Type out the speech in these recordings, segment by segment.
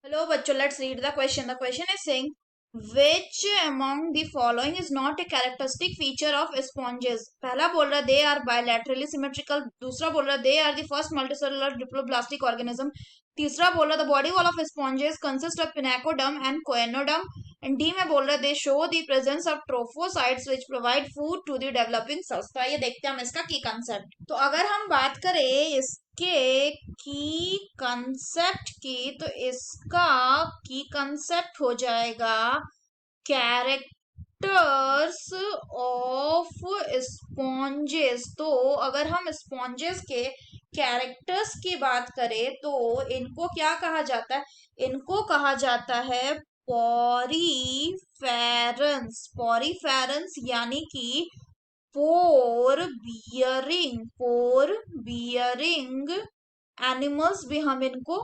Hello, bachcho. Let's read the question. The question is saying, which among the following is not a characteristic feature of sponges? पहला बोल रहा है they are bilaterally symmetrical. दूसरा बोल रहा है they are the first multicellular diploblastic organism. तीसरा बोल रहा है the body wall of sponges consists of pinacoderm and coenoderm. And D में बोल रहा है they show the presence of trophocytes which provide food to the developing cells. तो आइए देखते हैं हम इसका की कंसेप्ट. तो अगर हम बात करें इसके की कंसेप्ट की, तो इसका की कंसेप्ट हो जाएगा कैरेक्टर्स ऑफ स्पॉन्जेस. तो अगर हम स्पॉन्जेस के कैरेक्टर्स की बात करें तो इनको क्या कहा जाता है? इनको कहा जाता है पॉरीफेरंस. पॉरीफेरंस यानी कि पोर बियरिंग एनिमल्स भी हम इनको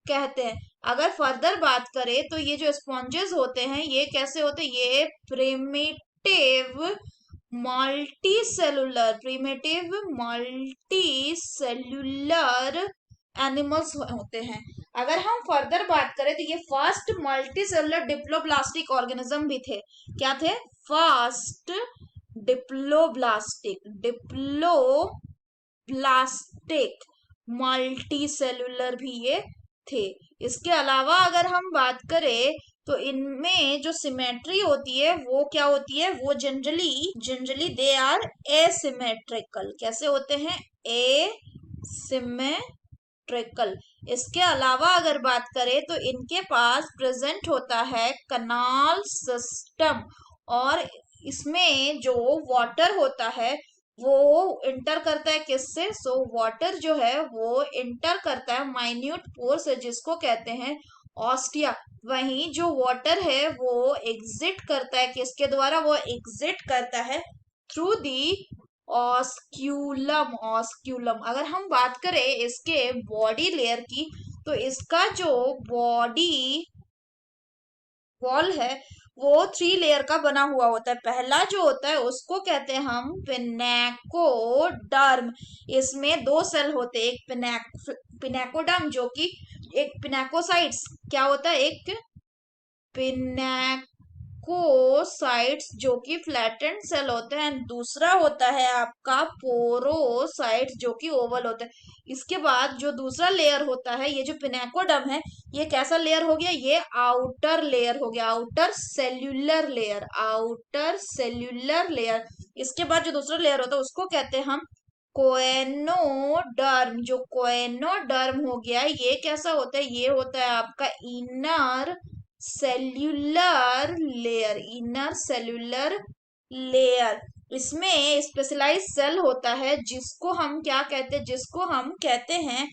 कहते हैं. अगर फर्दर बात करें तो ये जो स्पॉन्जेस होते हैं ये कैसे होते हैं? ये प्रिमिटिव मल्टी सेल्यूलर एनिमल्स होते हैं. अगर हम फर्दर बात करें तो ये first multi cellular diploblastic organism भी थे. क्या थे? फर्स्ट डिप्लोब्लास्टिक मल्टी सेल्यूलर भी ये थे. इसके अलावा अगर हम बात करें तो इनमें जो सिमेट्री होती है वो क्या होती है? वो जनरली दे आर एसिमेट्रिकल. कैसे होते हैं? एसिमेट्रिकल. इसके अलावा अगर बात करें तो इनके पास प्रेजेंट होता है कनाल सिस्टम. और इसमें जो वाटर होता है वो इंटर करता है किससे? सो वाटर जो है वो इंटर करता है माइन्यूट पोर से, जिसको कहते हैं ऑस्टिया. वहीं जो वाटर है वो एग्जिट करता है किसके द्वारा? वो एग्जिट करता है थ्रू दी ऑस्क्यूलम. अगर हम बात करें इसके बॉडी लेयर की तो इसका जो बॉडी वॉल है वो 3 लेयर का बना हुआ होता है. पहला जो होता है उसको कहते हैं हम पिनेकोडर्म. इसमें 2 सेल होते हैं. एक पिनेकोडर्म जो कि एक पिनेकोसाइट्स क्या होता है? एक पिनेकोसाइट्स जो कि फ्लैटेंड सेल होते हैं. दूसरा होता है आपका पोरोसाइट्स जो कि ओवल होता है. इसके बाद जो दूसरा लेयर होता है, ये जो पिनेकोडर्म है, ये कैसा लेयर हो गया? ये आउटर लेयर हो गया. Outer cellular layer. इसके बाद जो दूसरा लेयर होता है उसको कहते हैं हम कोएनोडर्म. जो कोएनोडर्म हो गया ये कैसा होता है? ये होता है आपका इनर सेल्यूलर लेयर. इसमें स्पेशलाइज सेल होता है जिसको हम क्या कहते हैं? जिसको हम कहते हैं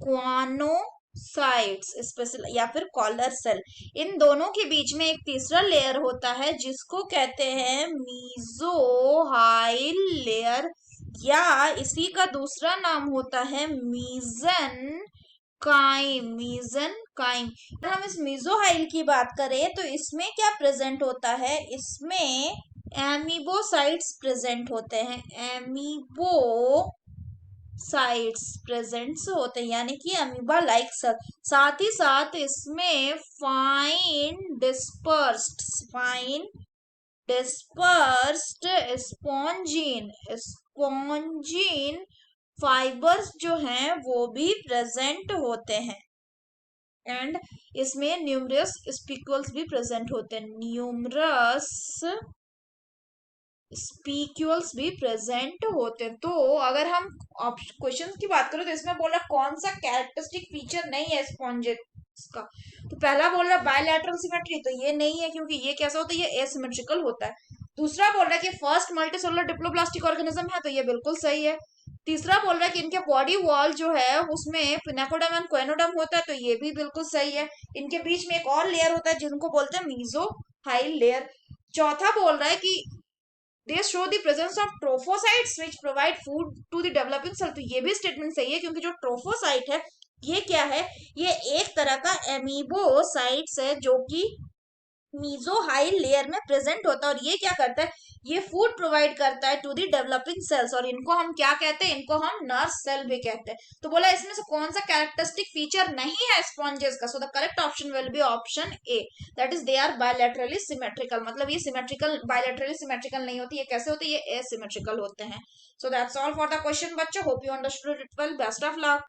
क्वानोसाइट्स स्पेशल या फिर कॉलर सेल. इन दोनों के बीच में एक तीसरा लेयर होता है जिसको कहते हैं मीजोहाइल लेयर, या इसी का दूसरा नाम होता है मीजन काइम. अगर हम इस मीजोहाइल की बात करें तो इसमें क्या प्रेजेंट होता है? इसमें एमीबोसाइट्स प्रेजेंट होते हैं. एमीबोसाइट्स प्रेजेंट्स होते हैं यानी कि अमीबा लाइक सेल. साथ ही साथ इसमें फाइन डिस्पर्स्ड स्पॉन्जीन फाइबर्स जो हैं वो भी प्रेजेंट होते हैं. एंड इसमें न्यूमरस स्पिक्यूल्स भी प्रेजेंट होते हैं. तो अगर हम क्वेश्चन की बात करें तो इसमें बोला कौन सा कैरेक्टरिस्टिक फीचर नहीं है स्पॉन्जेस का. तो पहला बोल रहा है बायलैटरल सिमेट्री. तो ये नहीं है क्योंकि ये कैसा होता है? ये एसिमेट्रिकल होता है. दूसरा बोल रहा है कि फर्स्ट मल्टीसेलुलर डिप्लोब्लास्टिक ऑर्गेनिज्म है. तो ये बिल्कुल सही है. तीसरा बोल रहा है कि इनके बॉडी वॉल जो है उसमें पिनेकोडर्म एंड कोएनोडर्म होता है. तो ये भी बिल्कुल सही है. इनके बीच में एक और लेयर होता है जिनको बोलते हैं मीजोहाइल लेयर. चौथा बोल रहा है कि they show the presence of trophocytes which provide food to the developing cell. तो ये भी स्टेटमेंट सही है क्योंकि जो ट्रोफोसाइट है ये क्या है? ये एक तरह का एमीबोसाइट्स है जो कि मीजोहाइल लेयर में प्रेजेंट होता है और ये क्या करता है, ये फूड प्रोवाइड करता है टू दी डेवलपिंग सेल्स, और इनको हम क्या कहते हैं, इनको हम नर्व सेल भी कहते हैं। तो बोला इसमें से कौन सा कैरेक्टरिस्टिक फीचर नहीं है स्पॉन्जेस का, so the correct option will be option A, that is they are bilaterally symmetrical. मतलब ये सिमेट्रिकल, बायलैटरली सिमेट्रिकल नहीं होती, ये कैसे होते हैं, ये एसिमेट्रिकल होते हैं। So that's all for the question बच्चों, hope you understood it well, best of luck.